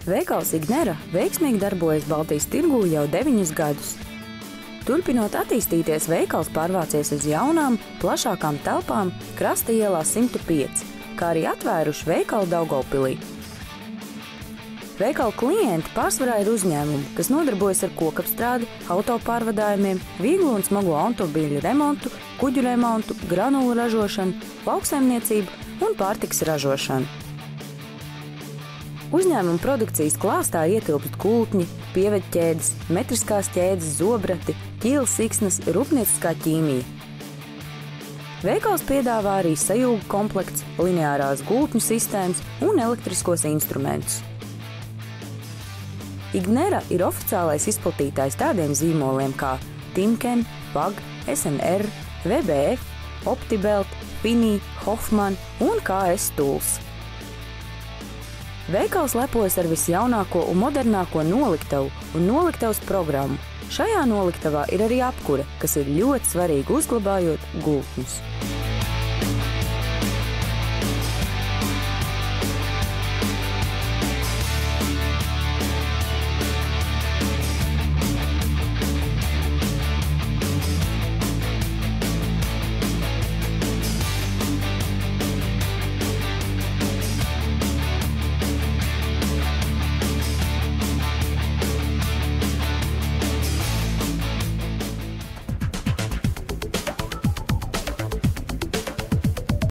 Veikals Ignera veiksmīgi darbojas Baltijas tirgū jau 9 gadus. Turpinot attīstīties, veikals pārvācies uz jaunām, plašākām telpām Krasta ielā 105, kā arī atvēruši veikalu Daugavpilī. Veikala klienti pārsvarā ir uzņēmumi, kas nodarbojas ar kokapstrādi, autopārvadājumiem, vieglo un smago automobīļu remontu, kuģu remontu, granulu ražošanu, lauksaimniecību un pārtikas ražošanu. Uzņēmuma produkcijas klāstā ietilpst kultņi, pievedķēdes, metriskās ķēdes, zobrati, ķīles siksnas, rūpnieciskā ķīmija. Veikals piedāvā arī sajūgu komplekts, lineārās gultņu sistēmas un elektriskos instrumentus. Ignera ir oficiālais izplatītājs tādiem zīmoliem kā Timken, Pag, SNR, VBF, Optibelt, Pini, Hoffman un KS Tools. Veikals lepojas ar visjaunāko un modernāko noliktavu un noliktavas programmu. Šajā noliktavā ir arī apkure, kas ir ļoti svarīga uzglabājot gultņus.